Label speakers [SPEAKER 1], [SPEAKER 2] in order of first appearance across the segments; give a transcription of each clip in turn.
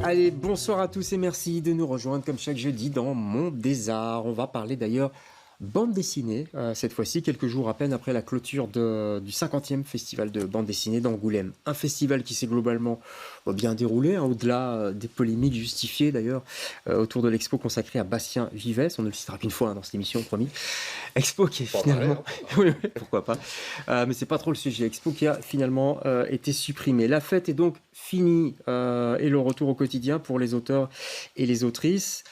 [SPEAKER 1] Allez, bonsoir à tous et merci de nous rejoindre comme chaque jeudi dans Monde des Arts. On va parler d'ailleurs bande dessinée, cette fois-ci, quelques jours à peine après la clôture du 50e festival de bande dessinée d'Angoulême. Un festival qui s'est globalement bien déroulé, au-delà des polémiques justifiées d'ailleurs, autour de l'expo consacrée à Bastien Vives. On ne le citera qu'une fois dans cette émission, promis. Expo qui est finalement... oui, pourquoi pas. Mais c'est pas trop le sujet. Expo qui a finalement été supprimée. La fête est donc finie et le retour au quotidien pour les auteurs et les autrices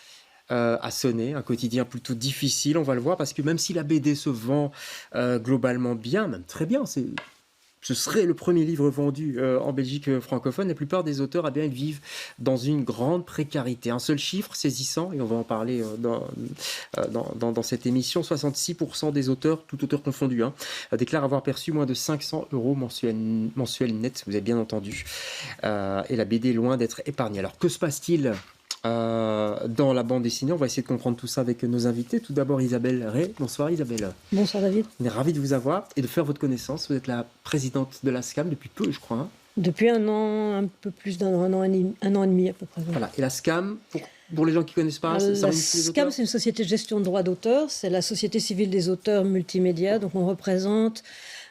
[SPEAKER 1] a sonné, un quotidien plutôt difficile, on va le voir, parce que même si la BD se vend globalement bien, même très bien, ce serait le premier livre vendu en Belgique francophone, la plupart des auteurs ils vivent dans une grande précarité. Un seul chiffre saisissant, et on va en parler dans cette émission, 66% des auteurs, tout auteur confondu, déclarent avoir perçu moins de 500 € mensuels nets, vous avez bien entendu. Et la BD est loin d'être épargnée. Alors que se passe-t-il dans la bande dessinée? On va essayer de comprendre tout ça avec nos invités. Tout d'abord Isabelle Ray. Bonsoir Isabelle.
[SPEAKER 2] Bonsoir David.
[SPEAKER 1] On est ravis de vous avoir et de faire votre connaissance. Vous êtes la présidente de la SCAM depuis peu, je crois.
[SPEAKER 2] Depuis un an, un peu plus un an et demi à peu près.
[SPEAKER 1] Voilà. Et la SCAM, pour les gens qui ne connaissent pas,
[SPEAKER 2] la SCAM, c'est une société de gestion de droits d'auteur. C'est la Société civile des auteurs multimédia. Donc on représente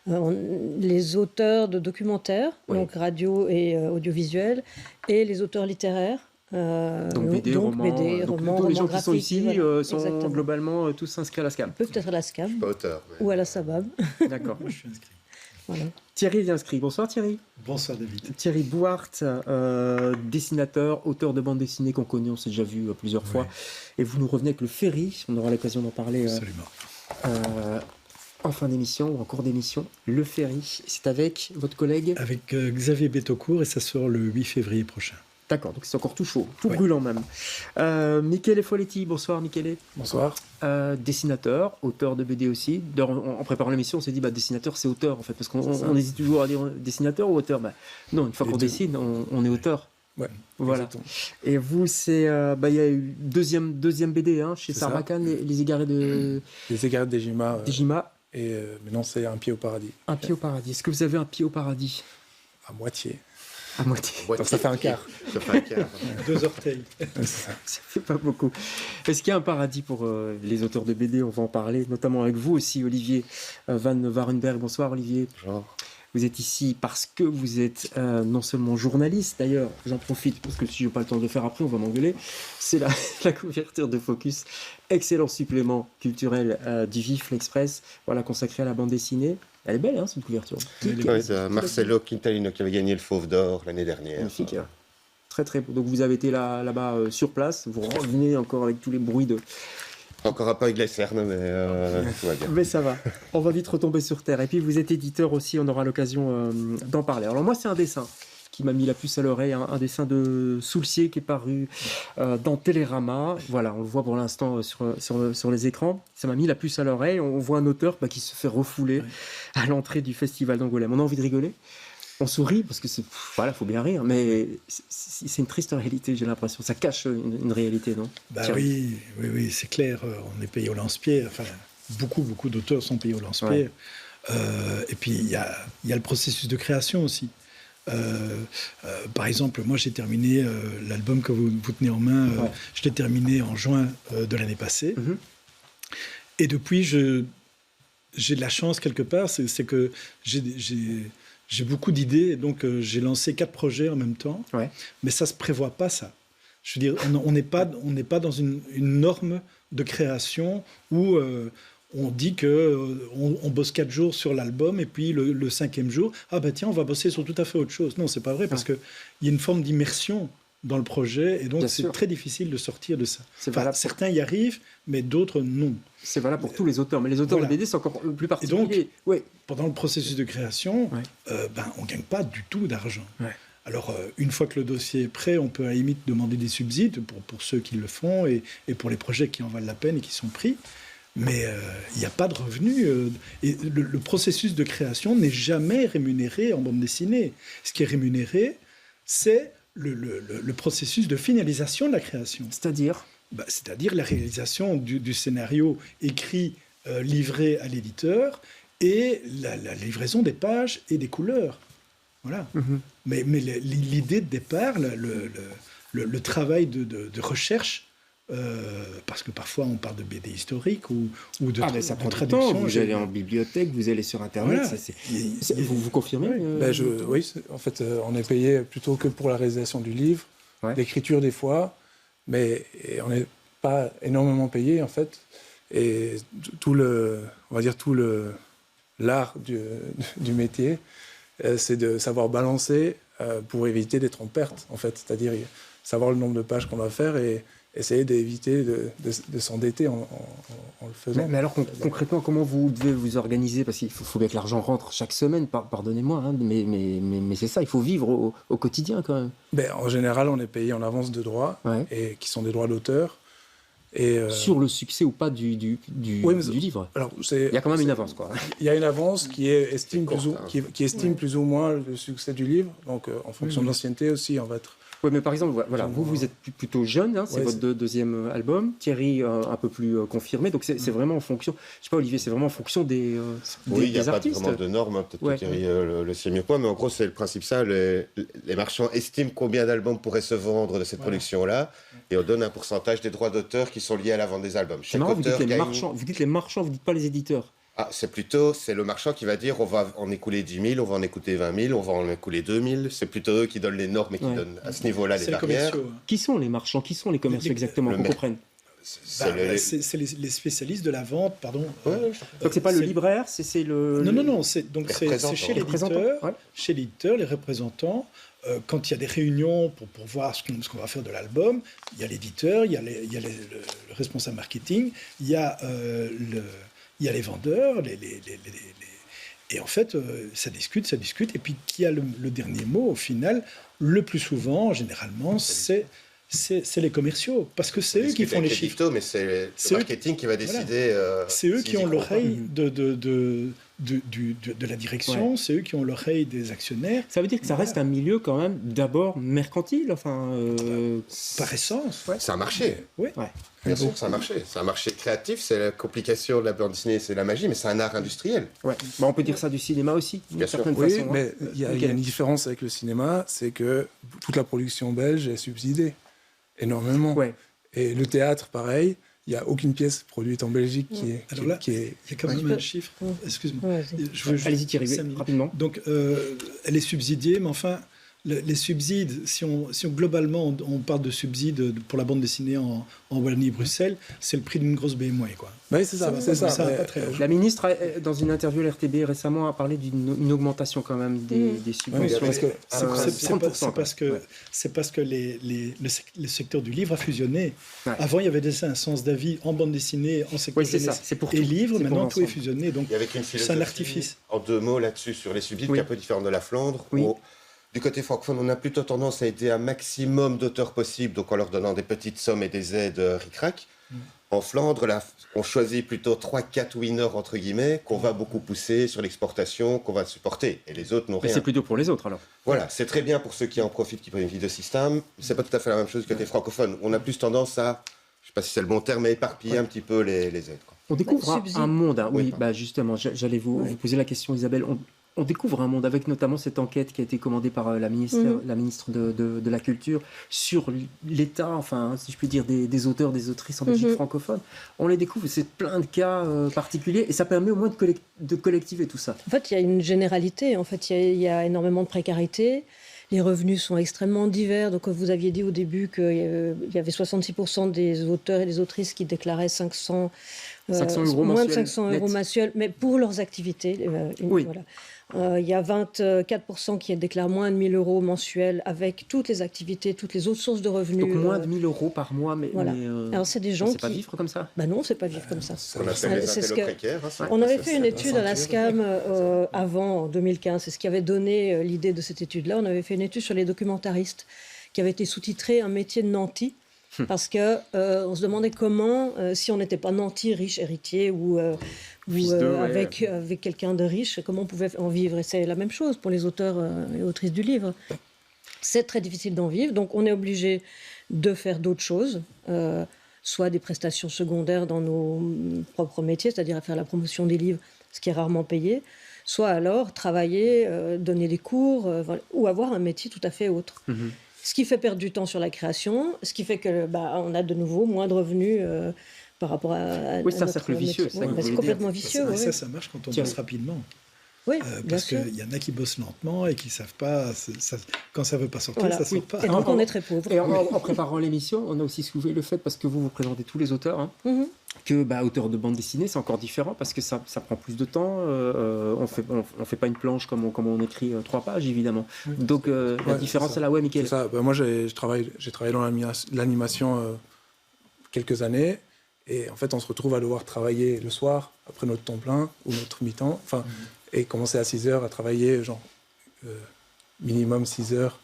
[SPEAKER 2] les auteurs de documentaires, donc radio et audiovisuels, et les auteurs littéraires.
[SPEAKER 1] Donc BD, romans, tous les gens qui sont ici sont
[SPEAKER 2] exactement.
[SPEAKER 1] Globalement tous inscrits à la SCAM.
[SPEAKER 2] Peut-être à la SCAM.
[SPEAKER 3] Je suis pas auteur.
[SPEAKER 2] Ou à la SABAB.
[SPEAKER 1] D'accord.
[SPEAKER 4] Moi, je suis inscrit.
[SPEAKER 2] Voilà.
[SPEAKER 1] Thierry est inscrit. Bonsoir Thierry.
[SPEAKER 4] Bonsoir David.
[SPEAKER 1] Thierry Bouhart, dessinateur, auteur de bande dessinée qu'on connaît, on s'est déjà vu plusieurs fois. Et vous nous revenez avec le Ferry, on aura l'occasion d'en parler en fin d'émission ou en cours d'émission. Le Ferry, c'est avec votre collègue
[SPEAKER 4] Avec Xavier Betaucourt et ça sort le 8 février prochain.
[SPEAKER 1] D'accord, donc c'est encore tout chaud, tout brûlant même. Michele Folletti, bonsoir Michele.
[SPEAKER 5] Bonsoir.
[SPEAKER 1] Dessinateur, auteur de BD aussi. En préparant l'émission, on s'est dit dessinateur c'est auteur en fait, parce qu'on hésite toujours à dire dessinateur ou auteur. Non, une fois qu'on dessine, on est auteur.
[SPEAKER 5] Ouais,
[SPEAKER 1] voilà.
[SPEAKER 5] Exactement.
[SPEAKER 1] Et vous, c'est il y a eu deuxième BD chez Sarbacane, les égarés de...
[SPEAKER 5] Les égarés de Dejima.
[SPEAKER 1] Dejima.
[SPEAKER 5] Et maintenant, c'est Un pied au paradis.
[SPEAKER 1] Un pied au paradis. Est-ce que vous avez un pied au paradis?
[SPEAKER 5] À moitié.
[SPEAKER 1] À moitié.
[SPEAKER 5] Donc ça fait un quart.
[SPEAKER 3] Ça fait un quart.
[SPEAKER 4] 2 orteils.
[SPEAKER 1] Ça fait pas beaucoup. Est-ce qu'il y a un paradis pour les auteurs de BD? On va en parler, notamment avec vous aussi, Olivier Van Warenberg. Bonsoir Olivier.
[SPEAKER 3] Bonjour.
[SPEAKER 1] Vous êtes ici parce que vous êtes non seulement journaliste, d'ailleurs, j'en profite, parce que si je n'ai pas le temps de le faire après, on va m'engueuler, c'est la couverture de Focus, excellent supplément culturel du Vif, l'Express, voilà, consacré à la bande dessinée. Elle est belle, cette couverture.
[SPEAKER 3] Oui, de Marcelo Quintalino qui avait gagné le Fauve d'Or l'année dernière.
[SPEAKER 1] Magnifique. Très très beau. Donc vous avez été là-bas sur place, vous revenez encore avec tous les bruits de...
[SPEAKER 3] Encore un peu avec les cernes, mais tout va bien.
[SPEAKER 1] Mais ça va, on va vite retomber sur terre. Et puis vous êtes éditeur aussi, on aura l'occasion d'en parler. Alors moi c'est un dessin qui m'a mis la puce à l'oreille, un dessin de Soulcier qui est paru dans Télérama. Voilà, on le voit pour l'instant sur les écrans. Ça m'a mis la puce à l'oreille. On voit un auteur qui se fait refouler à l'entrée du festival d'Angoulême. On a envie de rigoler. On sourit parce que faut bien rire, mais c'est une triste réalité, j'ai l'impression. Ça cache une réalité, non?
[SPEAKER 4] Oui, c'est clair. On est payé au lance-pierre. Enfin, beaucoup d'auteurs sont payés au lance-pierre. Et puis il y a le processus de création aussi. Par exemple, moi j'ai terminé l'album que vous tenez en main. Je l'ai terminé en juin de l'année passée. Mm-hmm. Et depuis, j'ai de la chance quelque part, c'est que j'ai beaucoup d'idées, donc j'ai lancé 4 projets en même temps, mais ça ne se prévoit pas, ça. Je veux dire, on n'est pas dans une norme de création où on dit qu'on bosse 4 jours sur l'album, et puis le 5e jour, tiens, on va bosser sur tout à fait autre chose. Non, c'est pas vrai, parce qu'il y a une forme d'immersion dans le projet, et donc c'est très difficile de sortir de ça. Certains y arrivent, mais d'autres non.
[SPEAKER 1] C'est valable pour tous les auteurs, mais les auteurs de BD, c'est encore plus particulier.
[SPEAKER 4] Et donc, pendant le processus de création, on ne gagne pas du tout d'argent. Alors, une fois que le dossier est prêt, on peut à la limite demander des subsides pour ceux qui le font, et pour les projets qui en valent la peine et qui sont pris. Mais il n'y a pas de revenus. Et le processus de création n'est jamais rémunéré en bande dessinée. Ce qui est rémunéré, c'est le processus de finalisation de la création.
[SPEAKER 1] C'est-à-dire
[SPEAKER 4] c'est-à-dire la réalisation du scénario écrit, livré à l'éditeur, et la livraison des pages et des couleurs. Voilà. Mm-hmm. Mais l'idée de départ, le travail de recherche, parce que parfois on parle de BD historique ou de,
[SPEAKER 1] Ah, mais ça
[SPEAKER 4] de
[SPEAKER 1] prend du
[SPEAKER 4] traduction.
[SPEAKER 1] temps. Vous allez en bibliothèque, vous allez sur Internet.
[SPEAKER 4] Voilà.
[SPEAKER 1] Vous confirmez
[SPEAKER 5] Oui, en fait, on est payé plutôt que pour la réalisation du livre,
[SPEAKER 1] Ouais.
[SPEAKER 5] l'écriture des fois, mais on n'est pas énormément payé, en fait. Et on va dire tout l'art du métier, c'est de savoir balancer pour éviter d'être en perte, en fait. C'est-à-dire savoir le nombre de pages qu'on va faire et essayer d'éviter de s'endetter en le faisant.
[SPEAKER 1] Mais alors concrètement, comment vous devez vous organiser? Parce qu'il faut bien que l'argent rentre chaque semaine, pardonnez-moi, hein, mais c'est ça, il faut vivre au quotidien quand même.
[SPEAKER 5] En général, on est payé en avance de droits,
[SPEAKER 1] Ouais.
[SPEAKER 5] et qui sont des droits d'auteur. Et,
[SPEAKER 1] Sur le succès ou pas du
[SPEAKER 5] Oui, mais-
[SPEAKER 1] du livre.
[SPEAKER 5] alors,
[SPEAKER 1] Il y a quand même une avance, quoi.
[SPEAKER 5] Il y a une avance qui estime,
[SPEAKER 3] courte,
[SPEAKER 5] qui estime plus ou moins le succès du livre. Donc, en fonction de l'ancienneté aussi, on va être...
[SPEAKER 1] Oui, mais par exemple, voilà, vous êtes plutôt jeune, hein, c'est
[SPEAKER 5] Ouais,
[SPEAKER 1] votre deuxième album. Thierry, un peu plus confirmé. Donc c'est vraiment en fonction, je sais pas Olivier, c'est vraiment en fonction des
[SPEAKER 3] Oui, il n'y a pas
[SPEAKER 1] artistes.
[SPEAKER 3] vraiment de normes, hein, peut-être
[SPEAKER 1] Ouais.
[SPEAKER 3] que Thierry le sait mieux que moi, mais en gros, c'est le principe ça. Les marchands estiment combien d'albums pourraient se vendre de cette production-là, et on donne un pourcentage des droits d'auteur qui sont liés à la vente des albums.
[SPEAKER 1] C'est
[SPEAKER 3] Chaque
[SPEAKER 1] marrant, vous dites
[SPEAKER 3] auteur
[SPEAKER 1] les
[SPEAKER 3] gagne-
[SPEAKER 1] marchands, vous dites les marchands, vous dites pas les éditeurs.
[SPEAKER 3] Ah, c'est le marchand qui va dire on va en écouler 10 000, on va en écouter 20 000, on va en écouler 2 000. C'est plutôt eux qui donnent les normes et qui
[SPEAKER 1] Ouais.
[SPEAKER 3] donnent à ce niveau-là les
[SPEAKER 4] C'est les
[SPEAKER 3] barrières.
[SPEAKER 4] commerciaux. hein.
[SPEAKER 1] Qui sont les marchands? Qui sont les commerciaux exactement?
[SPEAKER 3] le
[SPEAKER 1] Qu'on
[SPEAKER 3] mec.
[SPEAKER 1] comprenne.
[SPEAKER 3] C'est
[SPEAKER 4] Les spécialistes de la vente, pardon.
[SPEAKER 1] Donc c'est pas le libraire, c'est le.
[SPEAKER 4] Non, c'est
[SPEAKER 3] Les
[SPEAKER 4] chez
[SPEAKER 3] représentants.
[SPEAKER 4] l'éditeur,
[SPEAKER 1] Ouais.
[SPEAKER 4] chez l'éditeur, les représentants. Quand il y a des réunions pour voir ce qu'on va faire de l'album, il y a l'éditeur, il y a le responsable marketing, il y a les vendeurs, et en fait, ça discute, et puis qui a le dernier mot au final, le plus souvent, généralement, c'est les commerciaux, parce que c'est eux qui font les chiffres.
[SPEAKER 3] Mais c'est le
[SPEAKER 4] C'est eux-
[SPEAKER 3] marketing qui va décider.
[SPEAKER 4] C'est eux
[SPEAKER 3] s'ils
[SPEAKER 4] qui
[SPEAKER 3] y
[SPEAKER 4] ont
[SPEAKER 3] croient
[SPEAKER 4] l'oreille de la direction,
[SPEAKER 1] Ouais.
[SPEAKER 4] c'est eux qui ont l'oreille des actionnaires,
[SPEAKER 1] Ça veut dire que ça reste un milieu quand même d'abord mercantile, enfin.
[SPEAKER 4] par essence.
[SPEAKER 3] pas. C'est un marché.
[SPEAKER 4] Oui.
[SPEAKER 1] Ouais.
[SPEAKER 3] Bien sûr, c'est un marché. C'est un marché créatif, c'est la complication de la bande dessinée, c'est la magie, mais c'est un art industriel.
[SPEAKER 1] Ouais. Bah, on peut dire ça du cinéma aussi, d'une
[SPEAKER 3] Bien sûr.
[SPEAKER 1] certaine
[SPEAKER 5] Oui,
[SPEAKER 1] façon.
[SPEAKER 5] mais
[SPEAKER 1] hein.
[SPEAKER 5] il y a
[SPEAKER 1] Ok.
[SPEAKER 5] une différence avec le cinéma, c'est que toute la production belge est subsidiée énormément.
[SPEAKER 1] Ouais.
[SPEAKER 5] Et le théâtre, pareil, il n'y a aucune pièce produite en Belgique qui est...
[SPEAKER 4] Alors là,
[SPEAKER 5] qui est...
[SPEAKER 4] Il y a quand même un chiffre. Excuse-moi.
[SPEAKER 2] Ouais, vas-y.
[SPEAKER 4] Je veux juste
[SPEAKER 1] Allez-y Thierry,
[SPEAKER 4] 5 minutes.
[SPEAKER 1] rapidement.
[SPEAKER 4] Donc, elle est subsidiée, mais enfin, les subsides, si on globalement on parle de subsides pour la bande dessinée en Wallonie-Bruxelles, c'est le prix d'une grosse BMW, quoi.
[SPEAKER 5] Oui, c'est ça. C'est ça.
[SPEAKER 4] va
[SPEAKER 5] mais-
[SPEAKER 4] pas très loin.
[SPEAKER 1] La ministre, dans une interview à l'RTB récemment, a parlé d'une augmentation quand même des subventions.
[SPEAKER 5] parce que-
[SPEAKER 4] C'est parce que le secteur du livre a fusionné.
[SPEAKER 1] Ouais.
[SPEAKER 4] Avant, il y avait déjà un sens d'avis en bande dessinée, en secteur
[SPEAKER 1] Oui, c'est ça,
[SPEAKER 4] jeunesse
[SPEAKER 1] c'est pour
[SPEAKER 4] et
[SPEAKER 1] tout.
[SPEAKER 4] livre.
[SPEAKER 1] C'est pour
[SPEAKER 4] Maintenant, tout est
[SPEAKER 1] l'ensemble.
[SPEAKER 4] fusionné. Donc,
[SPEAKER 3] Il y avait une
[SPEAKER 4] c'est un
[SPEAKER 3] philosophie,
[SPEAKER 4] artifice.
[SPEAKER 3] en 2 mots là-dessus, sur les subsides,
[SPEAKER 1] Oui.
[SPEAKER 3] qui est un peu différente de la Flandre.
[SPEAKER 1] Oui.
[SPEAKER 3] Où, du côté francophone, on a plutôt tendance à aider un maximum d'auteurs possible, donc en leur donnant des petites sommes et des aides ric-rac. En Flandre, là, on choisit plutôt 3-4 winners, entre guillemets, qu'on va beaucoup pousser sur l'exportation, qu'on va supporter. Et les autres n'ont
[SPEAKER 1] Mais
[SPEAKER 3] rien.
[SPEAKER 1] c'est plutôt pour les autres alors.
[SPEAKER 3] Voilà, c'est très bien pour ceux qui en profitent, qui prennent une vie de système. C'est pas tout à fait la même chose du côté francophone. On a plus tendance à, je sais pas si c'est le bon terme, mais éparpiller un petit peu les aides, quoi.
[SPEAKER 1] On découvre
[SPEAKER 2] subside.
[SPEAKER 1] un monde. Hein. Oui,
[SPEAKER 3] Oui,
[SPEAKER 1] bah justement, j'allais vous poser la question, Isabelle. On découvre un monde avec notamment cette enquête qui a été commandée par la ministre de la Culture sur l'état, enfin, si je puis dire, des auteurs, des autrices en Belgique francophone. On les découvre, c'est plein de cas particuliers et ça permet au moins de collectiver tout ça.
[SPEAKER 2] En fait, il y a une généralité. En fait, il y a énormément de précarité. Les revenus sont extrêmement divers. Donc, vous aviez dit au début qu'il y avait 66% des auteurs et des autrices qui déclaraient 500
[SPEAKER 1] €.
[SPEAKER 2] Moins de
[SPEAKER 1] mensuels
[SPEAKER 2] 500 €
[SPEAKER 1] net.
[SPEAKER 2] mensuels, mais pour leurs activités.
[SPEAKER 1] Oui.
[SPEAKER 2] Voilà. Il y a 24% qui déclarent moins de 1 000 € mensuels avec toutes les activités, toutes les autres sources de revenus.
[SPEAKER 1] Donc moins de 1 000 € par mois, mais,
[SPEAKER 2] Voilà.
[SPEAKER 1] mais,
[SPEAKER 2] Alors, c'est des
[SPEAKER 1] on
[SPEAKER 2] gens
[SPEAKER 1] sait
[SPEAKER 2] qui...
[SPEAKER 1] pas vivre comme ça.
[SPEAKER 2] Bah non, c'est pas vivre comme ça.
[SPEAKER 3] On appelle les
[SPEAKER 2] C'est ce
[SPEAKER 3] intellos
[SPEAKER 2] que-
[SPEAKER 3] précaires. hein, c'est-
[SPEAKER 2] On avait
[SPEAKER 3] ça,
[SPEAKER 2] fait une
[SPEAKER 3] c'est-
[SPEAKER 2] étude à la SCAM avant, en 2015. C'est ce qui avait donné l'idée de cette étude-là. On avait fait une étude sur les documentaristes qui avait été sous-titrée Un métier de nanti. Parce que on se demandait comment, si on n'était pas nanti, riche, héritier ou
[SPEAKER 1] Fils d'eux, ouais.
[SPEAKER 2] avec quelqu'un de riche, comment on pouvait en vivre. Et c'est la même chose pour les auteurs et autrices du livre. C'est très difficile d'en vivre, donc on est obligé de faire d'autres choses, soit des prestations secondaires dans nos propres métiers, c'est-à-dire à faire la promotion des livres, ce qui est rarement payé, soit alors travailler, donner des cours, voilà, ou avoir un métier tout à fait autre. Ce qui fait perdre du temps sur la création, ce qui fait que on a de nouveau moins de revenus par rapport à
[SPEAKER 1] Oui, c'est un
[SPEAKER 2] notre
[SPEAKER 1] cercle vicieux.
[SPEAKER 2] métier.
[SPEAKER 1] Ça que vous
[SPEAKER 2] C'est
[SPEAKER 1] voulez
[SPEAKER 2] complètement
[SPEAKER 1] dire.
[SPEAKER 2] vicieux.
[SPEAKER 4] Mais
[SPEAKER 2] oui.
[SPEAKER 4] ça marche quand on
[SPEAKER 1] Tiens.
[SPEAKER 4] bosse rapidement.
[SPEAKER 2] Oui, bien
[SPEAKER 4] Parce
[SPEAKER 2] sûr.
[SPEAKER 4] qu'il y en a qui bossent lentement et qui ne savent pas. Quand ça ne veut pas sortir,
[SPEAKER 2] Voilà.
[SPEAKER 4] ça ne sort pas.
[SPEAKER 2] Et donc on est très pauvres.
[SPEAKER 1] Et en préparant l'émission, on a aussi soulevé le fait, parce que vous présentez tous les auteurs, hein,
[SPEAKER 2] Mhm.
[SPEAKER 1] que auteur de bande dessinée, c'est encore différent parce que ça prend plus de temps. On fait pas une planche comme on écrit 3 pages, évidemment.
[SPEAKER 4] Oui.
[SPEAKER 1] Donc la
[SPEAKER 5] Ouais,
[SPEAKER 1] différence,
[SPEAKER 5] c'est
[SPEAKER 1] c'est là, ouais, Mickaël.
[SPEAKER 5] C'est ça. Moi, j'ai travaillé dans l'animation quelques années. Et en fait, on se retrouve à devoir travailler le soir, après notre temps plein ou notre mi-temps. Et commencer à 6 heures à travailler, minimum 6 heures.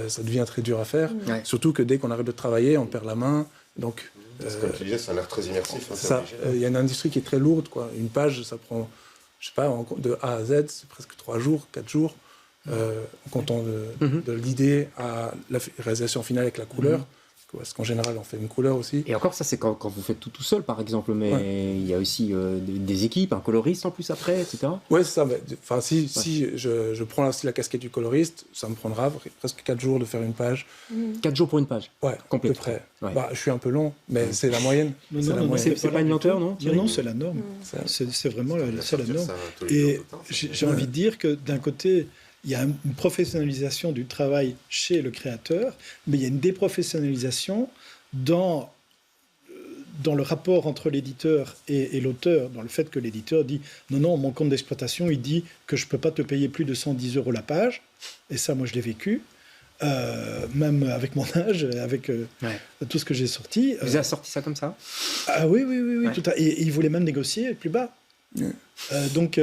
[SPEAKER 5] Ça devient très dur à faire.
[SPEAKER 1] Ouais.
[SPEAKER 5] Surtout que dès qu'on arrête de travailler, on perd la main. Donc,
[SPEAKER 3] Comme tu disais, ça a l'air très immersif.
[SPEAKER 5] il y a une industrie qui est très lourde, quoi. Une page, ça prend, je sais pas, de A à Z, c'est presque 3 jours, 4 jours. En comptant de l'idée à la réalisation finale avec la couleur. Parce qu'en général, on fait une couleur aussi.
[SPEAKER 1] Et encore, ça, c'est quand vous faites tout seul, par exemple. Mais il y a aussi des équipes, un coloriste en plus après, etc.
[SPEAKER 5] Ouais, c'est ça. Enfin, si je prends la casquette du coloriste, ça me prendra presque 4 jours de faire une page.
[SPEAKER 1] 4 jours pour une page.
[SPEAKER 5] Ouais,
[SPEAKER 1] Complète.
[SPEAKER 5] à peu près.
[SPEAKER 1] Ouais.
[SPEAKER 5] Je suis un peu long, mais c'est la moyenne.
[SPEAKER 4] Non,
[SPEAKER 5] C'est la
[SPEAKER 4] non,
[SPEAKER 5] moyenne.
[SPEAKER 1] C'est pas une lenteur, non, Thierry?
[SPEAKER 4] Non, c'est la norme. C'est vraiment la norme.
[SPEAKER 3] Et
[SPEAKER 4] Et j'ai envie de dire que d'un côté, il y a une professionnalisation du travail chez le créateur, mais il y a une déprofessionnalisation dans le rapport entre l'éditeur et l'auteur, dans le fait que l'éditeur dit « Non, mon compte d'exploitation, il dit que je ne peux pas te payer plus de 110 € la page. » Et ça, moi, je l'ai vécu, même avec mon âge, avec tout ce que j'ai sorti.
[SPEAKER 1] Vous avez sorti ça comme ça?
[SPEAKER 4] Ah oui,
[SPEAKER 1] Ouais.
[SPEAKER 4] tout et il voulait même négocier plus bas. Donc,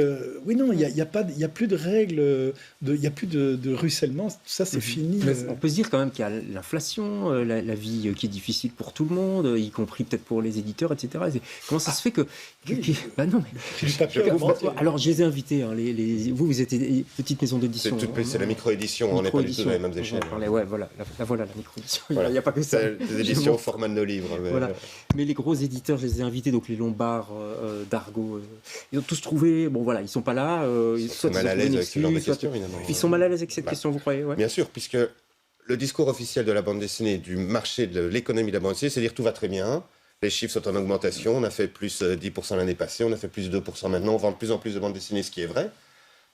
[SPEAKER 4] oui, non, il n'y a plus de règles, il n'y a plus de ruissellement, tout ça c'est fini.
[SPEAKER 1] Mais on peut se dire quand même qu'il y a l'inflation, la vie qui est difficile pour tout le monde, y compris peut-être pour les éditeurs, etc. Comment ça se fait que... non, mais...
[SPEAKER 4] Du papier augmente.
[SPEAKER 1] Alors, je les ai invités. Hein, vous êtes une petite maison d'édition.
[SPEAKER 3] C'est la micro-édition, on n'est pas du tout dans les mêmes échelles.
[SPEAKER 1] Ouais, voilà, la micro-édition.
[SPEAKER 3] Voilà.
[SPEAKER 1] Il n'y a pas que ça.
[SPEAKER 3] C'est des éditions au format de nos livres. Mais
[SPEAKER 1] Voilà. Mais les gros éditeurs, je les ai invités, donc les Lombards, d'Argo, ils ont tous trouvé, bon voilà, ils sont pas là.
[SPEAKER 3] Ils sont mal à l'aise avec ce genre de questions, évidemment.
[SPEAKER 1] Ils sont mal à l'aise avec cette question, vous croyez?
[SPEAKER 3] Bien sûr, puisque le discours officiel de la bande dessinée, du marché de l'économie de la bande dessinée, c'est dire tout va très bien, les chiffres sont en augmentation, on a fait plus 10% l'année passée, on a fait plus 2% maintenant, on vend de plus en plus de bandes dessinées, ce qui est vrai.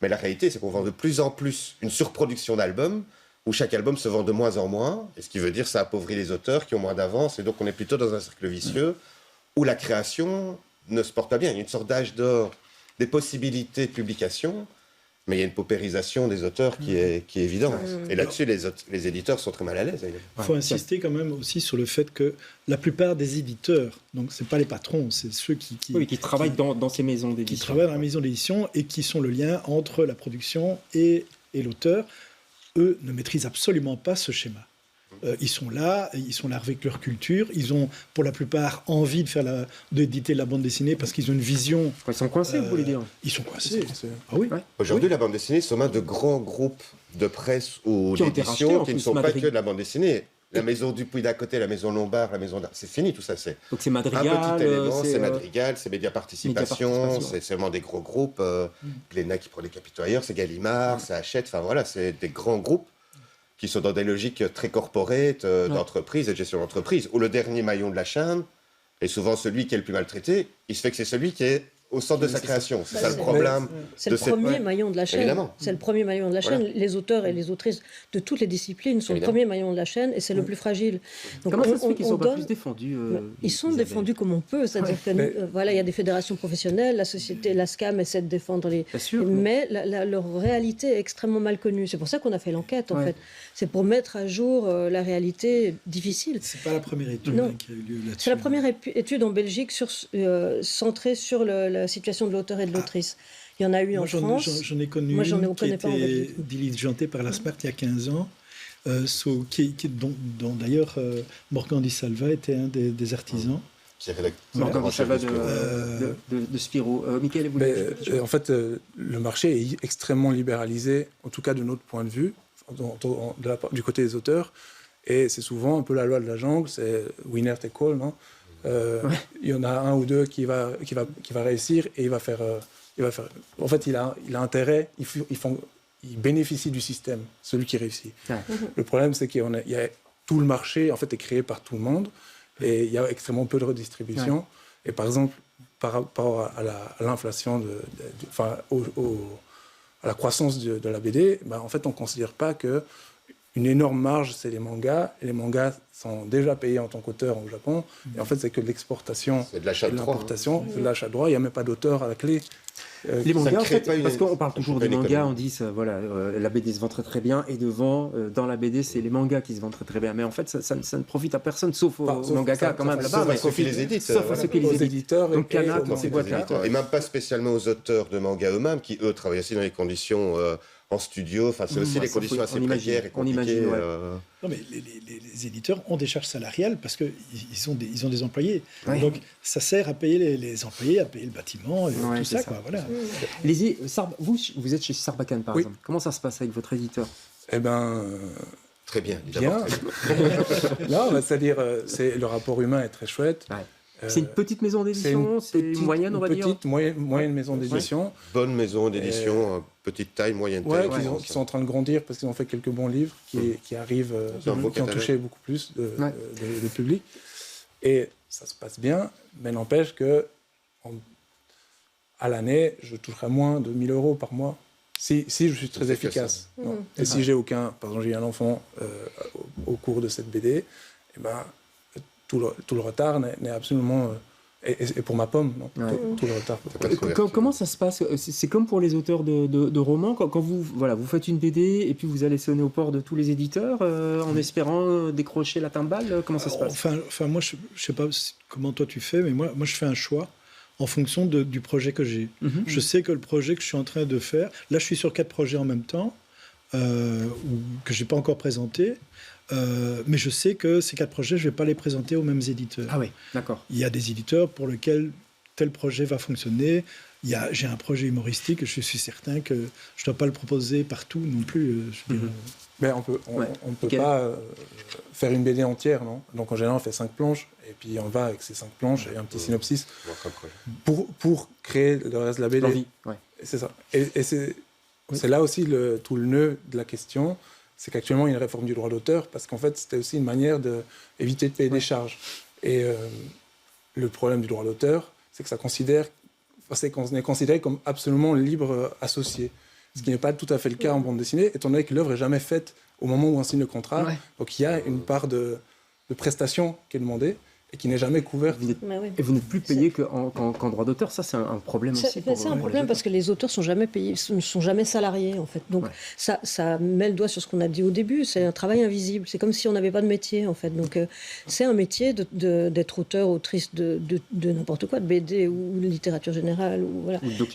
[SPEAKER 3] Mais la réalité, c'est qu'on vend de plus en plus une surproduction d'albums, où chaque album se vend de moins en moins, et ce qui veut dire que ça appauvrit les auteurs qui ont moins d'avance, et donc on est plutôt dans un cercle vicieux, où la création ne se porte pas bien. Il y a une sorte d'âge d'or des possibilités de publication, mais il y a une paupérisation des auteurs qui est évidente. Et là-dessus, les éditeurs sont très mal à l'aise.
[SPEAKER 4] Il faut insister quand même aussi sur le fait que la plupart des éditeurs, donc ce n'est pas les patrons, c'est ceux qui
[SPEAKER 1] travaillent dans ces maisons d'édition.
[SPEAKER 4] Qui travaillent dans la maison d'édition et qui sont le lien entre la production et l'auteur, eux ne maîtrisent absolument pas ce schéma. Ils sont là avec leur culture, ils ont pour la plupart envie d'éditer la bande dessinée parce qu'ils ont une vision.
[SPEAKER 1] Ils sont coincés, vous voulez dire?
[SPEAKER 4] Ils sont coincés. Ah oui.
[SPEAKER 3] Aujourd'hui, la bande dessinée, c'est aux mains de grands groupes de presse ou d'édition qui ne sont pas que de la bande dessinée. La maison Dupuis d'à côté, la maison Lombard, la maison c'est fini tout ça.
[SPEAKER 1] Donc c'est Madrigal,
[SPEAKER 3] un petit élément, c'est Madrigal, c'est Média Participation, c'est seulement des gros groupes. Glénat qui prend des capitaux ailleurs, c'est Gallimard, c'est Hachette, enfin voilà, c'est des grands groupes qui sont dans des logiques très corporate d'entreprise et de gestion d'entreprise, où le dernier maillon de la chaîne est souvent celui qui est le plus maltraité. Il se fait que c'est celui qui est au centre de sa création. C'est ça le problème.
[SPEAKER 2] C'est le premier maillon de la chaîne.
[SPEAKER 3] Évidemment.
[SPEAKER 2] C'est le premier maillon de la chaîne.
[SPEAKER 3] Voilà.
[SPEAKER 2] Les auteurs et les autrices de toutes les disciplines sont
[SPEAKER 3] Évidemment.
[SPEAKER 2] le premier maillon de la chaîne et c'est le plus fragile. Donc
[SPEAKER 1] comment ça se fait qu'ils ne sont pas plus défendus?
[SPEAKER 2] Ils sont défendus comme on peut. C'est-à-dire que voilà, il y a des fédérations professionnelles, la société, la SCAM essaie de défendre les... Mais leur réalité est extrêmement mal connue. C'est pour ça qu'on a fait l'enquête, en fait. C'est pour mettre à jour la réalité difficile.
[SPEAKER 4] C'est pas la première étude qui a eu lieu là-dessus.
[SPEAKER 2] C'est la première étude en Belgique centrée sur la situation de l'auteur et de l'autrice. Il y en a eu en France.
[SPEAKER 4] J'en ai connu une qui était diligentée par la Smart il y a 15 ans, dont d'ailleurs Morgan Di Salva était un des artisans.
[SPEAKER 1] Morgan Di Salva de Spirou. Mickaël, vous voulez...
[SPEAKER 5] En fait, le marché est extrêmement libéralisé, en tout cas de notre point de vue, du côté des auteurs. Et c'est souvent un peu la loi de la jungle, c'est winner take all, non? Il y en a un ou deux qui va réussir et il va faire. En fait, il a intérêt. Il il bénéficie du système, celui qui réussit.
[SPEAKER 1] Ouais.
[SPEAKER 5] Le problème, c'est tout le marché en fait, est créé par tout le monde et il y a extrêmement peu de redistribution. Ouais. Et par exemple, par rapport à l'inflation, à la croissance de la BD, en fait, on ne considère pas qu'une énorme marge, c'est les mangas. Et les mangas sont déjà payés en tant qu'auteur au Japon. Et en fait, c'est que de l'exportation
[SPEAKER 3] et de l'achat de
[SPEAKER 5] l'importation, c'est de l'achat de droit. Il n'y a même pas d'auteur à la clé.
[SPEAKER 1] Les mangas, en fait, parce qu'on parle toujours des mangas, on dit la BD se vend très très bien, et devant, dans la BD, c'est les mangas qui se vendent très très bien. Mais en fait, ça ne profite à personne, sauf aux mangaka quand même là-bas.
[SPEAKER 3] Sauf les éditeurs.
[SPEAKER 1] Sauf les éditeurs. Donc Kana, toutes ces boîtes-là.
[SPEAKER 3] Et même pas spécialement aux auteurs de mangas eux-mêmes, qui eux travaillent aussi dans les conditions en studio. Enfin, c'est aussi des conditions assez précaires et compliquées.
[SPEAKER 1] On imagine,
[SPEAKER 4] Non, mais les éditeurs ont des charges salariales parce qu'ils ont des employés.
[SPEAKER 1] Oui.
[SPEAKER 4] Donc, ça sert à payer les employés, à payer le bâtiment, et tout ça. Quoi, voilà.
[SPEAKER 1] Vous êtes chez Sarbacane, par exemple. Comment ça se passe avec votre éditeur ?
[SPEAKER 5] Eh bien...
[SPEAKER 3] Très bien.
[SPEAKER 5] Bien. Non, c'est-à-dire, le rapport humain est très chouette.
[SPEAKER 1] Ouais. C'est une petite maison d'édition, c'est une moyenne, on va dire.
[SPEAKER 5] Moyenne maison d'édition.
[SPEAKER 3] Bonne maison d'édition, petite taille, moyenne taille.
[SPEAKER 5] Qui sont en train de grandir parce qu'ils ont fait quelques bons livres qui arrivent, qui ont touché beaucoup plus de public. Et ça se passe bien, mais n'empêche que à l'année, je toucherai moins de 1 000 € par mois. Si je suis très efficace. Et si j'ai aucun... Par exemple, j'ai un enfant au cours de cette BD, tout le retard n'est absolument... Et pour ma pomme, non. Tout le retard.
[SPEAKER 1] Comment ça se passe ? C'est comme pour les auteurs de romans, quand vous faites une BD et puis vous allez sonner aux portes de tous les éditeurs en espérant décrocher la timbale. Comment ça se passe ?
[SPEAKER 4] Enfin, moi, je ne sais pas comment toi tu fais, mais moi je fais un choix en fonction du projet que j'ai. Je sais que le projet que je suis en train de faire... Là, je suis sur 4 projets en même temps, que je n'ai pas encore présentés. Mais je sais que ces 4 projets, je ne vais pas les présenter aux mêmes éditeurs.
[SPEAKER 1] Ah oui, d'accord.
[SPEAKER 4] Il y a des éditeurs pour lesquels tel projet va fonctionner. J'ai un projet humoristique, je suis certain que je ne dois pas le proposer partout non plus.
[SPEAKER 5] Mais on peut pas faire une BD entière, non ? Donc en général, on fait 5 planches, et puis on va avec ces 5 planches et un petit synopsis pour créer le reste de la BD.
[SPEAKER 1] L'envie, ouais.
[SPEAKER 5] C'est ça. Et c'est là aussi tout le nœud de la question. C'est qu'actuellement, il y a une réforme du droit d'auteur, parce qu'en fait, c'était aussi une manière d'éviter de payer des charges. Et le problème du droit d'auteur, c'est que c'est qu'on est considéré comme absolument libre associé. Ce qui n'est pas tout à fait le cas en bande dessinée, étant donné que l'œuvre n'est jamais faite au moment où on signe le contrat. Ouais. Donc il y a une part de prestation qui est demandée et qui n'est jamais couverte.
[SPEAKER 1] Et vous n'êtes plus payé qu'en droit d'auteur. Ça, c'est un problème aussi.
[SPEAKER 2] C'est un problème parce que les auteurs ne sont jamais payés, ne sont jamais salariés, en fait. Donc ça met le doigt sur ce qu'on a dit au début. C'est un travail invisible. C'est comme si on n'avait pas de métier, en fait. Donc c'est un métier d'être auteur, autrice de n'importe quoi, de BD ou de littérature générale.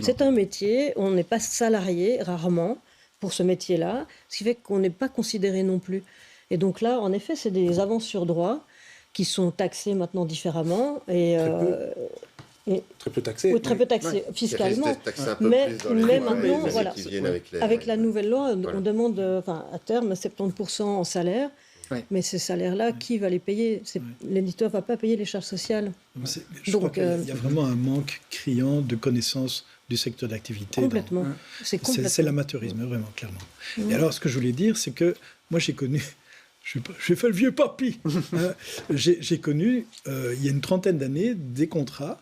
[SPEAKER 2] C'est un métier. On n'est pas salarié, rarement, pour ce métier-là. Ce qui fait qu'on n'est pas considéré non plus. Et donc là, en effet, c'est des avances sur droit qui sont taxés maintenant différemment
[SPEAKER 5] très peu taxés,
[SPEAKER 2] très peu taxés fiscalement. Mais maintenant, voilà, avec la nouvelle loi, on demande à terme 70% en salaire. Ouais. Mais ces salaires-là, qui va les payer ? L'éditeur ne va pas payer les charges sociales.
[SPEAKER 4] Je crois qu'il y a vraiment un manque criant de connaissanses du secteur d'activité.
[SPEAKER 2] Complètement.
[SPEAKER 4] C'est l'amateurisme, vraiment, clairement. Et alors, ce que je voulais dire, c'est que moi, j'ai connu... J'ai fait le vieux papy. J'ai connu, il y a une 30aine d'années, des contrats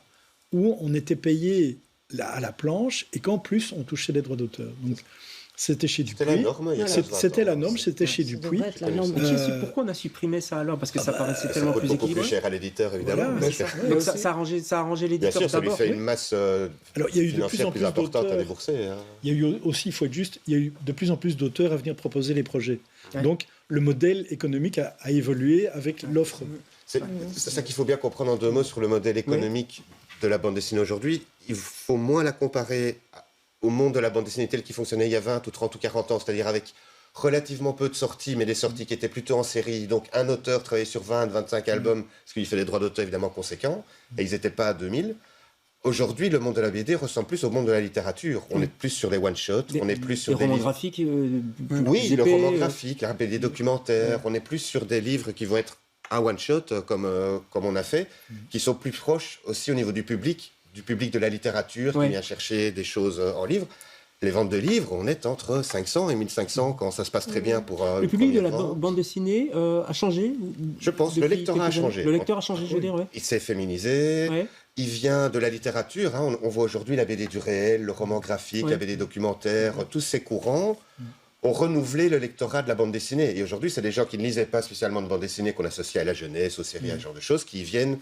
[SPEAKER 4] où on était payé à la planche et qu'en plus, on touchait des droits d'auteur. Donc, c'était chez Dupuis. C'était la norme, c'était chez Dupuis.
[SPEAKER 1] Pourquoi on a supprimé ça alors ? Parce que ça paraissait tellement plus équilibré.
[SPEAKER 3] Ça coûte beaucoup plus cher à l'éditeur, évidemment.
[SPEAKER 1] Voilà, donc ça a arrangé l'éditeur
[SPEAKER 3] d'abord. Bien sûr, ça lui fait
[SPEAKER 1] une
[SPEAKER 3] masse financière plus importante à débourser.
[SPEAKER 4] Il y a eu aussi, il faut être juste, il y a eu de plus en plus d'auteurs à venir proposer les projets. Donc, le modèle économique a évolué avec l'offre.
[SPEAKER 3] C'est ça qu'il faut bien comprendre en 2 mots sur le modèle économique de la bande dessinée aujourd'hui. Il faut moins la comparer au monde de la bande dessinée tel qu'il fonctionnait il y a 20 ou 30 ou 40 ans, c'est-à-dire avec relativement peu de sorties, mais des sorties qui étaient plutôt en série. Donc un auteur travaillait sur 20, 25 albums, ce qui lui fait des droits d'auteur évidemment conséquents, et ils n'étaient pas à 2000. Aujourd'hui, le monde de la BD ressemble plus au monde de la littérature. On est plus sur les one-shots, on est plus sur
[SPEAKER 1] des romans graphiques.
[SPEAKER 3] Oui, le roman graphique, la BD documentaire. On est plus sur des livres qui vont être un one-shot, comme on a fait, qui sont plus proches aussi au niveau du public de la littérature, qui vient chercher des choses en livre. Les ventes de livres, on est entre 500 et 1500 quand ça se passe très bien pour
[SPEAKER 1] Le public de la bande dessinée a changé.
[SPEAKER 3] Je pense, le lectorat a changé.
[SPEAKER 1] Le lecteur a changé, je veux dire, ouais.
[SPEAKER 3] Il s'est féminisé,
[SPEAKER 1] Ouais.
[SPEAKER 3] il vient de la littérature. Hein. On voit aujourd'hui la BD du réel, le roman graphique,
[SPEAKER 1] Ouais.
[SPEAKER 3] la BD documentaire, tous ces courants ont renouvelé le lectorat de la bande dessinée. Et aujourd'hui, c'est des gens qui ne lisaient pas spécialement de bande dessinée qu'on associe à la jeunesse, aux séries, à ce genre de choses, qui viennent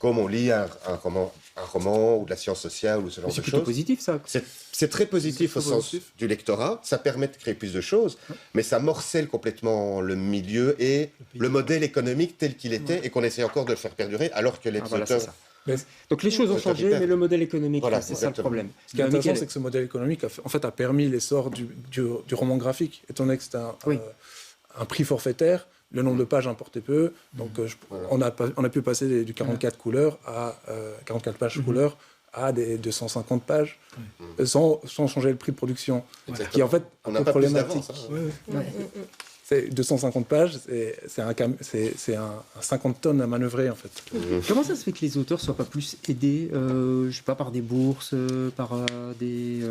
[SPEAKER 3] comme on lit un roman ou de la science sociale ou ce genre
[SPEAKER 1] C'est
[SPEAKER 3] de
[SPEAKER 1] plutôt
[SPEAKER 3] choses.
[SPEAKER 1] positif, ça.
[SPEAKER 3] C'est très positif au
[SPEAKER 5] C'est
[SPEAKER 3] sens
[SPEAKER 5] positif.
[SPEAKER 3] du lectorat. Ça permet de créer plus de choses, mais ça morcelle complètement le milieu et le modèle économique tel qu'il était et qu'on essaie encore de le faire perdurer, alors que les
[SPEAKER 1] Voilà, c'est
[SPEAKER 3] auteurs...
[SPEAKER 1] ça.
[SPEAKER 5] Mais
[SPEAKER 1] Donc les choses ont
[SPEAKER 3] C'est un
[SPEAKER 1] changé,
[SPEAKER 3] hyper.
[SPEAKER 1] mais le modèle économique,
[SPEAKER 3] Voilà,
[SPEAKER 1] c'est ça le
[SPEAKER 3] exactement.
[SPEAKER 1] problème.
[SPEAKER 5] ce qui est intéressant,
[SPEAKER 1] Michael,
[SPEAKER 5] c'est que ce modèle économique a permis l'essor du roman graphique, étant donné que c'est un prix forfaitaire. Le nombre de pages importait peu, donc on a pu passer du 44 couleurs à 44 pages couleurs à des 250 pages, sans changer le prix de production,
[SPEAKER 3] Exactement.
[SPEAKER 5] qui en fait
[SPEAKER 3] On
[SPEAKER 5] un
[SPEAKER 3] n'a
[SPEAKER 5] peu
[SPEAKER 3] pas plus
[SPEAKER 5] problématique.
[SPEAKER 3] d'avance. Hein.
[SPEAKER 5] C'est 250 pages, c'est un 50 tonnes à manœuvrer en fait.
[SPEAKER 1] comment ça se fait que les auteurs soient pas plus aidés, je sais pas, par des bourses, par des...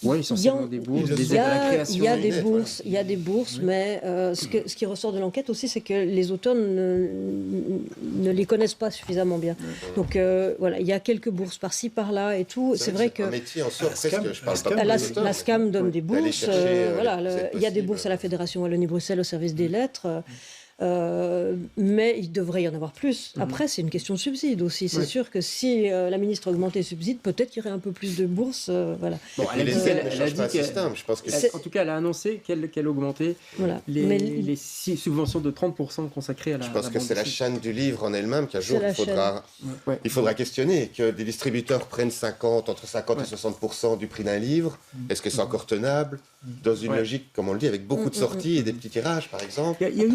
[SPEAKER 1] Ouais, essentiellement des bourses, des aides à la création.
[SPEAKER 2] Il y a des
[SPEAKER 3] Une aide,
[SPEAKER 2] bourses, il y a des bourses, mais ce qui ressort de l'enquête aussi, c'est que les auteurs ne les connaissent pas suffisamment bien. Donc voilà, il y a quelques bourses par-ci, par-là et tout. C'est vrai que
[SPEAKER 3] un métier en soi, presque, je parle pas
[SPEAKER 2] la
[SPEAKER 3] pour les auteurs,
[SPEAKER 2] SCAM donne des
[SPEAKER 3] d'aller
[SPEAKER 2] bourses.
[SPEAKER 3] chercher,
[SPEAKER 2] Voilà,
[SPEAKER 3] les aides
[SPEAKER 2] il y a des
[SPEAKER 3] possibles.
[SPEAKER 2] bourses à la Fédération Wallonie-Bruxelles au service des lettres. Mais il devrait y en avoir plus. Après, c'est une question de subside aussi. C'est sûr que si la ministre augmentait les subsides, peut-être qu'il y aurait un peu plus de bourses. Voilà.
[SPEAKER 1] Bon,
[SPEAKER 3] Et
[SPEAKER 1] elle a
[SPEAKER 3] les
[SPEAKER 1] dit
[SPEAKER 3] aides ne
[SPEAKER 1] qu'elle
[SPEAKER 3] changent pas le système. Je pense que
[SPEAKER 2] C'est-
[SPEAKER 1] en tout cas, elle a annoncé qu'elle augmentait
[SPEAKER 2] Voilà.
[SPEAKER 1] les,
[SPEAKER 2] Mais-
[SPEAKER 1] les subventions de 30% consacrées à la
[SPEAKER 3] je pense que
[SPEAKER 1] bande
[SPEAKER 3] c'est la
[SPEAKER 1] dessinée.
[SPEAKER 3] chaîne du livre en elle-même qu'un
[SPEAKER 2] C'est
[SPEAKER 3] jour
[SPEAKER 2] la
[SPEAKER 1] Ouais.
[SPEAKER 3] il faudra questionner, que des distributeurs prennent entre 50 et 60% du prix d'un livre. Est-ce que c'est encore tenable dans une
[SPEAKER 1] Ouais.
[SPEAKER 3] logique, comme on le dit, avec beaucoup de sorties et des petits tirages, par exemple?
[SPEAKER 1] Il y a eu,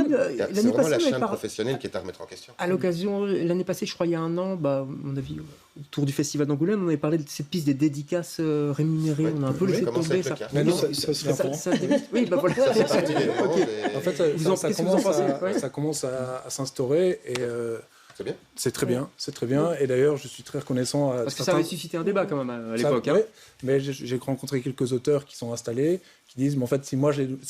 [SPEAKER 3] C'est
[SPEAKER 1] l'année
[SPEAKER 3] vraiment
[SPEAKER 1] passée,
[SPEAKER 3] la
[SPEAKER 1] on avait
[SPEAKER 3] chaîne
[SPEAKER 1] par-
[SPEAKER 3] professionnelle qui est à remettre en question.
[SPEAKER 1] à l'occasion, l'année passée, je crois, il y a un an, à mon avis, autour du Festival d'Angoulême, on avait parlé de cette piste des dédicaces rémunérées.
[SPEAKER 3] Ouais.
[SPEAKER 1] On a un peu
[SPEAKER 3] Oui,
[SPEAKER 1] laissé
[SPEAKER 3] commence à
[SPEAKER 1] tomber
[SPEAKER 3] être le
[SPEAKER 1] ça.
[SPEAKER 3] cas.
[SPEAKER 5] Mais non,
[SPEAKER 4] ça serait
[SPEAKER 1] Ça-
[SPEAKER 4] bon.
[SPEAKER 1] ça débute. Oui, bah voilà.
[SPEAKER 3] C'est parti des ventes et-
[SPEAKER 5] En fait,
[SPEAKER 1] qu'est-ce que vous en pensez Ouais.
[SPEAKER 5] ça commence à s'instaurer et
[SPEAKER 3] C'est bien.
[SPEAKER 5] c'est très bien, c'est très bien. Et d'ailleurs, je suis très reconnaissant à
[SPEAKER 1] Parce que ça avait suscité un débat quand même à l'époque.
[SPEAKER 5] Ça, ouais, mais j'ai rencontré quelques auteurs qui sont installés, qui disent, mais en fait, si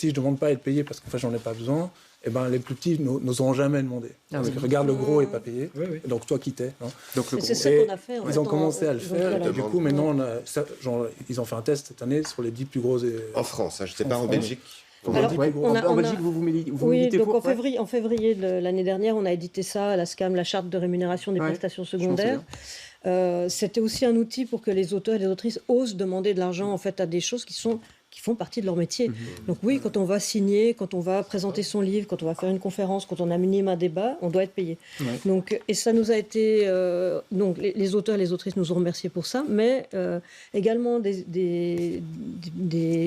[SPEAKER 5] je demande pas à être payé parce qu'en fait, j'en ai pas besoin, eh ben, les plus petits n'oseront jamais demander. Parce
[SPEAKER 1] oui.
[SPEAKER 5] que regarde, le gros est pas payé,
[SPEAKER 4] Oui, oui.
[SPEAKER 5] donc toi qui t'es. Hein.
[SPEAKER 1] Donc le
[SPEAKER 2] Et c'est
[SPEAKER 1] gros-
[SPEAKER 2] ça
[SPEAKER 5] Et
[SPEAKER 2] qu'on a fait. en
[SPEAKER 5] Ils
[SPEAKER 2] fait,
[SPEAKER 5] ont commencé à le
[SPEAKER 2] donc,
[SPEAKER 5] faire,
[SPEAKER 2] voilà.
[SPEAKER 5] et du coup, maintenant, ils ont fait un test cette année sur les 10 plus gros.
[SPEAKER 3] En France, hein, je ne sais pas
[SPEAKER 5] En
[SPEAKER 3] en
[SPEAKER 5] France.
[SPEAKER 3] Belgique.
[SPEAKER 2] Alors,
[SPEAKER 1] Ouais,
[SPEAKER 2] on a-
[SPEAKER 1] en
[SPEAKER 2] on a-
[SPEAKER 1] Belgique, vous
[SPEAKER 2] Oui,
[SPEAKER 1] militez
[SPEAKER 2] donc
[SPEAKER 1] pour
[SPEAKER 2] en février de l'année dernière, on a édité ça, la SCAM, la charte de rémunération des
[SPEAKER 1] Ouais,
[SPEAKER 2] prestations
[SPEAKER 1] je m'en
[SPEAKER 2] secondaires. C'était aussi un outil pour que les auteurs et les autrices osent demander de l'argent en fait à des choses qui font partie de leur métier. Donc oui, quand on va signer, quand on va présenter son livre, quand on va faire une conférence, quand on anime un débat, on doit être payé.
[SPEAKER 1] Ouais.
[SPEAKER 2] Donc, et ça nous a été... donc les auteurs et les autrices nous ont remerciés pour ça, mais également des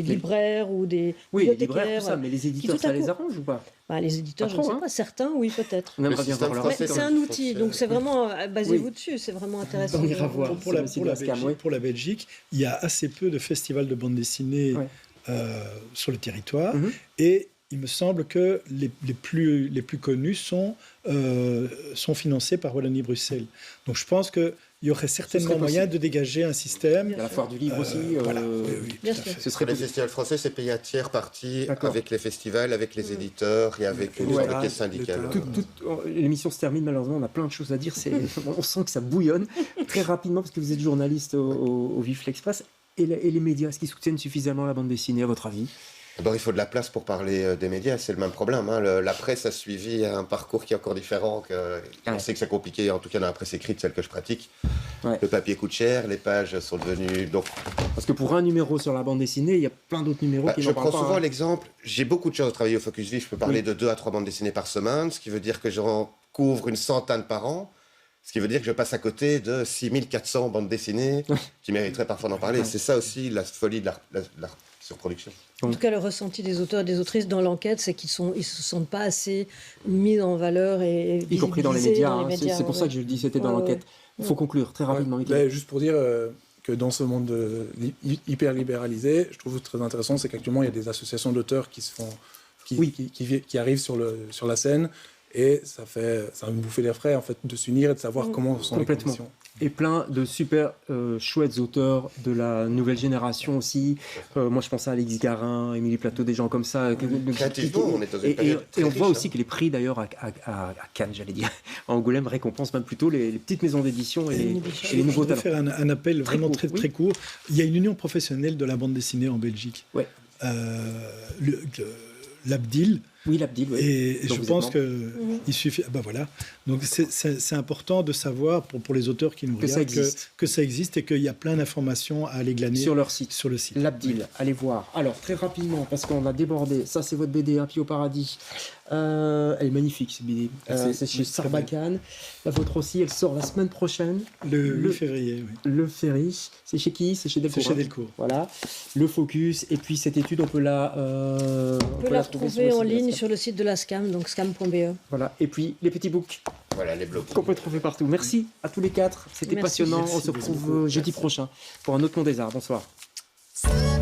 [SPEAKER 2] libraires ou des
[SPEAKER 1] Oui, les
[SPEAKER 2] bibliothécaires.
[SPEAKER 1] libraires, tout ça, mais les éditeurs,
[SPEAKER 2] tout à
[SPEAKER 1] ça
[SPEAKER 2] coup-
[SPEAKER 1] les arrange ou pas
[SPEAKER 2] Bah, les éditeurs,
[SPEAKER 1] Pas
[SPEAKER 2] je ne
[SPEAKER 1] trop,
[SPEAKER 2] sais
[SPEAKER 1] hein.
[SPEAKER 2] pas. Certains, oui, peut-être.
[SPEAKER 1] On aimerait
[SPEAKER 3] Le
[SPEAKER 1] bien
[SPEAKER 3] système
[SPEAKER 1] voir leur
[SPEAKER 2] Mais
[SPEAKER 3] français,
[SPEAKER 2] c'est
[SPEAKER 3] comme
[SPEAKER 2] un
[SPEAKER 3] il
[SPEAKER 2] outil,
[SPEAKER 3] fonctionne.
[SPEAKER 2] donc c'est vraiment... Basez-vous
[SPEAKER 1] Oui.
[SPEAKER 2] dessus, c'est vraiment intéressant.
[SPEAKER 1] On ira voir.
[SPEAKER 4] Pour la,
[SPEAKER 1] Ça, c'est de la scam, oui.
[SPEAKER 4] pour la Belgique, il y a assez peu de festivals de bande dessinée
[SPEAKER 1] Ouais.
[SPEAKER 4] sur le territoire.
[SPEAKER 1] Mhm.
[SPEAKER 4] Et il me semble que les plus connus sont financés par Wallonie-Bruxelles. Donc je pense qu'il y aurait certainement
[SPEAKER 1] serait
[SPEAKER 4] moyen de dégager un système.
[SPEAKER 1] Il y a la foire du livre aussi.
[SPEAKER 4] Voilà, oui, oui,
[SPEAKER 2] Bien
[SPEAKER 4] tout à
[SPEAKER 2] sûr.
[SPEAKER 4] fait.
[SPEAKER 1] Ce serait
[SPEAKER 3] Les
[SPEAKER 1] possible.
[SPEAKER 3] festivals français, c'est payé à tiers partie
[SPEAKER 1] D'accord.
[SPEAKER 3] avec les festivals, avec les éditeurs et avec les
[SPEAKER 1] Ouais.
[SPEAKER 3] caisses syndicales.
[SPEAKER 1] L'émission se termine, malheureusement, on a plein de choses à dire. On sent que ça bouillonne très rapidement parce que vous êtes journaliste au Vif l'Express. Et les médias, est-ce qu'ils soutiennent suffisamment la bande dessinée, à votre avis?
[SPEAKER 3] D'abord, il faut de la place pour parler des médias, c'est le même problème. Hein. La presse a suivi un parcours qui est encore différent. On
[SPEAKER 1] Ouais.
[SPEAKER 3] sait que c'est compliqué, en tout cas dans la presse écrite, celle que je pratique.
[SPEAKER 1] Ouais.
[SPEAKER 3] Le papier coûte cher, les pages sont devenues... Donc,
[SPEAKER 1] Parce que pour un numéro sur la bande dessinée, il y a plein d'autres numéros qui
[SPEAKER 3] je
[SPEAKER 1] n'en parlent
[SPEAKER 3] prends
[SPEAKER 1] pas.
[SPEAKER 3] souvent
[SPEAKER 1] hein.
[SPEAKER 3] l'exemple, j'ai beaucoup de choses à travailler au Focus Vif, je peux parler
[SPEAKER 1] Oui.
[SPEAKER 3] de 2 à 3 bandes dessinées par semaine, ce qui veut dire que j'en couvre une centaine par an, ce qui veut dire que je passe à côté de 6400 bandes dessinées qui mériteraient parfois d'en parler.
[SPEAKER 1] Ouais.
[SPEAKER 3] C'est ça aussi la folie de la surproduction.
[SPEAKER 2] En tout cas, le ressenti des auteurs et des autrices dans l'enquête, c'est qu'ils ne se sentent pas assez mis en valeur et
[SPEAKER 1] Y compris dans les
[SPEAKER 2] visibilisés
[SPEAKER 1] médias. Hein. C'est pour ça que je le dis, c'était dans
[SPEAKER 2] Ouais,
[SPEAKER 1] l'enquête. Il faut conclure très rapidement.
[SPEAKER 5] Ouais,
[SPEAKER 1] Michael.
[SPEAKER 5] ben, juste pour dire que dans ce monde hyper libéralisé, je trouve très intéressant, c'est qu'actuellement, il y a des associations d'auteurs qui arrivent sur la scène Et ça me bouffait l'air frais, en fait, de s'unir et de savoir comment sont les
[SPEAKER 1] Complètement.
[SPEAKER 5] conditions.
[SPEAKER 1] Et plein de super chouettes auteurs de la nouvelle génération aussi. Moi, je pense à Alexis Garin, Émilie Plateau, des gens comme ça.
[SPEAKER 3] Créativement, on est dans une période
[SPEAKER 1] et on
[SPEAKER 3] très
[SPEAKER 1] voit
[SPEAKER 3] riche,
[SPEAKER 1] aussi que les prix, d'ailleurs, à Cannes, j'allais dire, à Angoulême, récompensent même plutôt les petites maisons d'édition et les nouveaux
[SPEAKER 4] Je vais
[SPEAKER 1] talents.
[SPEAKER 4] faire un appel vraiment
[SPEAKER 1] court,
[SPEAKER 4] très,
[SPEAKER 1] oui.
[SPEAKER 4] très court. Il y a une union professionnelle de la bande dessinée en Belgique.
[SPEAKER 1] Ouais.
[SPEAKER 4] L'Abdil.
[SPEAKER 1] Oui, l'Abdil, oui.
[SPEAKER 4] Et
[SPEAKER 1] Donc
[SPEAKER 4] je
[SPEAKER 1] vous
[SPEAKER 4] pense
[SPEAKER 1] êtes
[SPEAKER 4] qu'il suffit. Ben voilà. Donc c'est important de savoir pour les auteurs qui nous
[SPEAKER 1] Que ça
[SPEAKER 4] regardent
[SPEAKER 1] existe.
[SPEAKER 4] que ça existe et qu'il y a plein d'informations à aller glaner
[SPEAKER 1] sur leur site.
[SPEAKER 4] sur le site.
[SPEAKER 1] L'Abdil, allez voir. Alors, très rapidement, parce qu'on a débordé, ça c'est votre BD, Un pied au paradis. Elle est magnifique, cette BD.
[SPEAKER 4] Merci.
[SPEAKER 1] C'est chez
[SPEAKER 4] Oui, très
[SPEAKER 1] Sarbacane. La vôtre aussi, elle sort la semaine prochaine.
[SPEAKER 4] Le 8 février, oui.
[SPEAKER 1] Le Ferry. C'est chez qui? C'est chez Delcourt.
[SPEAKER 4] C'est chez
[SPEAKER 1] hein
[SPEAKER 4] Delcourt.
[SPEAKER 1] Voilà. Le Focus. Et puis cette étude, on peut la,
[SPEAKER 2] On peut la retrouver
[SPEAKER 1] sur le
[SPEAKER 2] en
[SPEAKER 1] site de la
[SPEAKER 2] ligne
[SPEAKER 1] SCAM.
[SPEAKER 2] sur le site de la SCAM, donc scam.be.
[SPEAKER 1] Voilà. Et puis les petits books
[SPEAKER 3] Voilà, les blocs.
[SPEAKER 1] qu'on peut trouver partout. Merci à tous les quatre. C'était
[SPEAKER 2] Merci.
[SPEAKER 1] passionnant.
[SPEAKER 4] Merci
[SPEAKER 1] On se
[SPEAKER 4] beaucoup.
[SPEAKER 1] retrouve jeudi prochain pour un autre Monde des Arts. Bonsoir.
[SPEAKER 6] Sky.